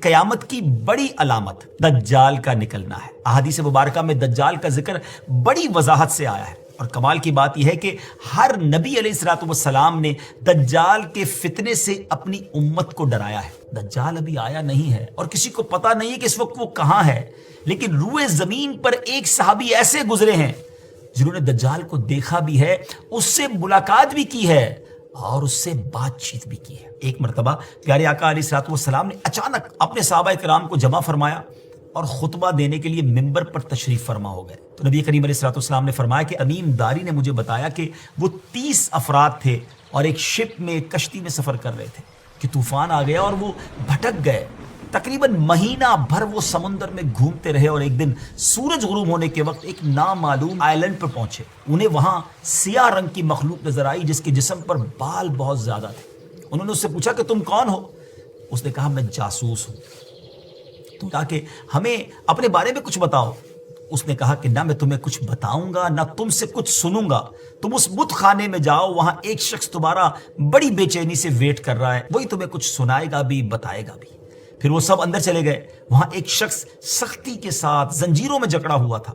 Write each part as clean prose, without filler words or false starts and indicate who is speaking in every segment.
Speaker 1: قیامت کی بڑی علامت دجال کا نکلنا ہے۔ احادیث مبارکہ میں دجال کا ذکر بڑی وضاحت سے آیا ہے، اور کمال کی بات یہ ہے کہ ہر نبی علیہ الصلوۃ والسلام نے دجال کے فتنے سے اپنی امت کو ڈرایا ہے۔ دجال ابھی آیا نہیں ہے اور کسی کو پتا نہیں ہے کہ اس وقت وہ کہاں ہے، لیکن روئے زمین پر ایک صحابی ایسے گزرے ہیں جنہوں نے دجال کو دیکھا بھی ہے، اس سے ملاقات بھی کی ہے اور اس سے بات چیت بھی کی ہے۔ ایک مرتبہ پیارے آقا علیہ الصلوۃ والسلام نے اچانک اپنے صحابہ کرام کو جمع فرمایا اور خطبہ دینے کے لیے ممبر پر تشریف فرما ہو گئے۔ تو نبی کریم علیہ الصلوۃ والسلام نے فرمایا کہ تمیم داری نے مجھے بتایا کہ وہ 30 افراد تھے اور ایک شپ میں، ایک کشتی میں سفر کر رہے تھے کہ طوفان آ گیا اور وہ بھٹک گئے۔ تقریباً مہینہ بھر وہ سمندر میں گھومتے رہے اور ایک دن سورج غروب ہونے کے وقت ایک نامعلوم آئلینڈ پر پہنچے۔ انہیں وہاں سیاہ رنگ کی مخلوق نظر آئی جس کے جسم پر بال بہت زیادہ تھے۔ انہوں نے اس سے پوچھا کہ تم کون ہو؟ اس نے کہا میں جاسوس ہوں، تو کہا کہ ہمیں اپنے بارے میں کچھ بتاؤ۔ اس نے کہا کہ نہ میں تمہیں کچھ بتاؤں گا نہ تم سے کچھ سنوں گا، تم اس بت خانے میں جاؤ، وہاں ایک شخص تمہارا بڑی بے چینی سے ویٹ کر رہا ہے، وہی تمہیں کچھ سنائے گا بھی بتائے گا بھی۔ پھر وہ سب اندر چلے گئے۔ وہاں ایک شخص سختی کے ساتھ زنجیروں میں جکڑا ہوا تھا۔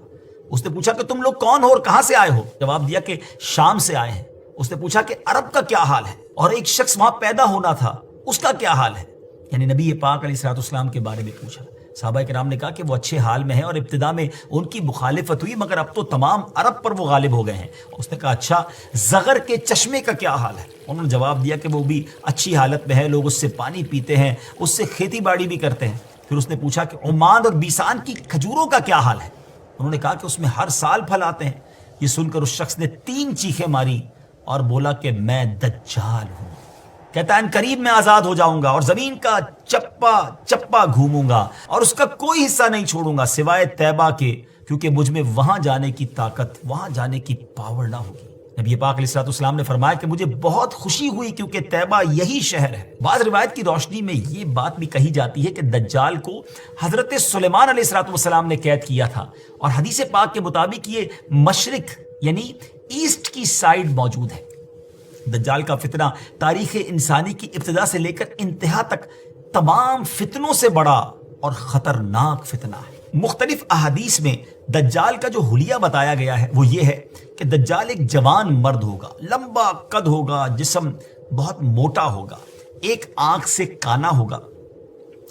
Speaker 1: اس نے پوچھا کہ تم لوگ کون ہو اور کہاں سے آئے ہو؟ جواب دیا کہ شام سے آئے ہیں۔ اس نے پوچھا کہ عرب کا کیا حال ہے؟ اور ایک شخص وہاں پیدا ہونا تھا، اس کا کیا حال ہے؟ یعنی نبی پاک علیہ الصلوۃ والسلام کے بارے میں پوچھا۔ صحابہ کرام نے کہا کہ وہ اچھے حال میں ہیں اور ابتدا میں ان کی مخالفت ہوئی، مگر اب تو تمام عرب پر وہ غالب ہو گئے ہیں۔ اس نے کہا اچھا زغر کے چشمے کا کیا حال ہے؟ انہوں نے جواب دیا کہ وہ بھی اچھی حالت میں ہے، لوگ اس سے پانی پیتے ہیں، اس سے کھیتی باڑی بھی کرتے ہیں۔ پھر اس نے پوچھا کہ عمان اور بیسان کی کھجوروں کا کیا حال ہے؟ انہوں نے کہا کہ اس میں ہر سال پھل آتے ہیں۔ یہ سن کر اس شخص نے 3 چیخیں ماری اور بولا کہ میں دجال ہوں، کہتا ہے ان قریب میں آزاد ہو جاؤں گا اور زمین کا چپا چپا گھوموں گا اور اس کا کوئی حصہ نہیں چھوڑوں گا سوائے طیبہ کے، کیونکہ مجھ میں وہاں جانے کی طاقت، وہاں جانے کی پاور نہ ہوگی۔ نبی پاک علیہ الصلوۃ والسلام نے فرمایا کہ مجھے بہت خوشی ہوئی کیونکہ طیبہ یہی شہر ہے۔ بعض روایت کی روشنی میں یہ بات بھی کہی جاتی ہے کہ دجال کو حضرت سلیمان علیہ الصلوۃ والسلام نے قید کیا تھا، اور حدیث پاک کے مطابق یہ مشرق یعنی ایسٹ کی سائیڈ موجود ہے۔ دجال کا فتنہ تاریخ انسانی کی ابتدا سے لے کر انتہا تک تمام فتنوں سے بڑا اور خطرناک فتنہ ہے۔ مختلف احادیث میں دجال کا جو حلیہ بتایا گیا ہے وہ یہ ہے کہ دجال ایک جوان مرد ہوگا، لمبا قد ہوگا، جسم بہت موٹا ہوگا، ایک آنکھ سے کانا ہوگا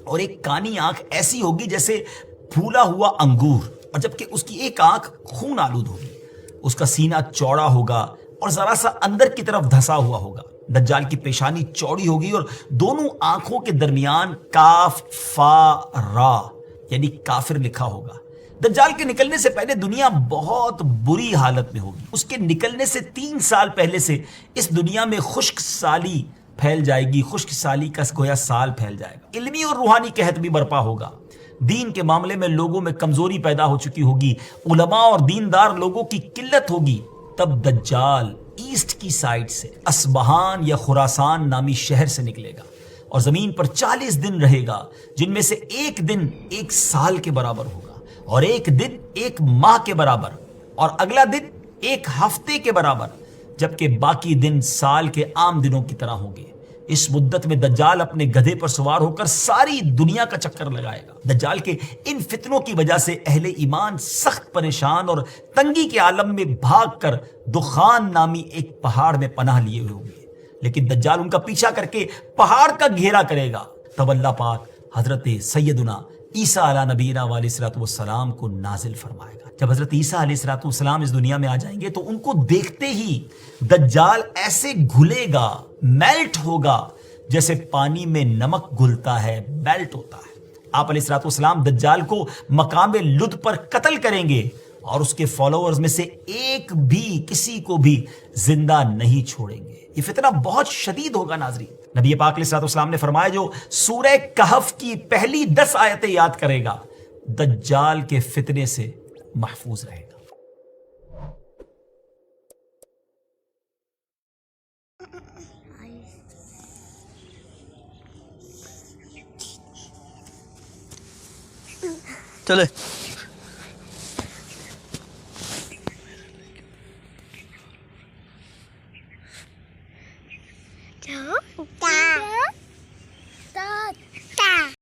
Speaker 1: اور ایک کانی آنکھ ایسی ہوگی جیسے پھولا ہوا انگور، اور جبکہ اس کی ایک آنکھ خون آلود ہوگی۔ اس کا سینہ چوڑا ہوگا اور ذرا سا اندر کی طرف دھسا ہوا ہوگا۔ دجال کی پیشانی چوڑی ہوگی اور دونوں آنکھوں کے درمیان کاف فا را یعنی کافر لکھا ہوگا۔ دجال کے نکلنے سے پہلے دنیا بہت بری حالت میں ہوگی۔ اس کے نکلنے سے 3 سال پہلے سے اس دنیا میں خشک سالی پھیل جائے گی، خشک سالی کا گویا سال پھیل جائے گا۔ علمی اور روحانی قحط بھی برپا ہوگا، دین کے معاملے میں لوگوں میں کمزوری پیدا ہو چکی ہوگی، علماء اور دیندار لوگوں کی قلت ہوگی۔ تب دجال ایسٹ کی سائڈ سے اصبہان یا خراسان نامی شہر سے نکلے گا اور زمین پر 40 دن رہے گا، جن میں سے ایک دن 1 سال کے برابر ہوگا، اور ایک دن 1 ماہ کے برابر، اور اگلا دن 1 ہفتے کے برابر، جبکہ باقی دن سال کے عام دنوں کی طرح ہوں گے۔ اس مدت میں دجال اپنے گدھے پر سوار ہو کر ساری دنیا کا چکر لگائے گا۔ دجال کے ان فتنوں کی وجہ سے اہل ایمان سخت پریشان اور تنگی کے عالم میں بھاگ کر دخان نامی ایک پہاڑ میں پناہ لیے ہوئے ہوں گے، لیکن دجال ان کا پیچھا کر کے پہاڑ کا گھیرا کرے گا۔ تب اللہ پاک حضرت سیدنا عیسیٰ علیہ نبینا علیہ الصلوۃ والسلام کو نازل فرمائے گا۔ جب حضرت عیسیٰ علیہ الصلوۃ والسلام اس دنیا میں آ جائیں گے تو ان کو دیکھتے ہی دجال ایسے گھلے گا، میلٹ ہوگا، جیسے پانی میں نمک گھلتا ہے، میلٹ ہوتا ہے۔ آپ علیہ الصلوۃ والسلام دجال کو مقام لد پر قتل کریں گے اور اس کے فالوورز میں سے ایک بھی کسی کو بھی زندہ نہیں چھوڑیں گے۔ یہ فتنہ بہت شدید ہوگا ناظرین۔ نبی پاک علیہ الصلوۃ والسلام نے فرمایا جو سورہ کہف کی پہلی 10 آیتیں یاد کرے گا دجال کے فتنے سے محفوظ رہے گا۔
Speaker 2: چلے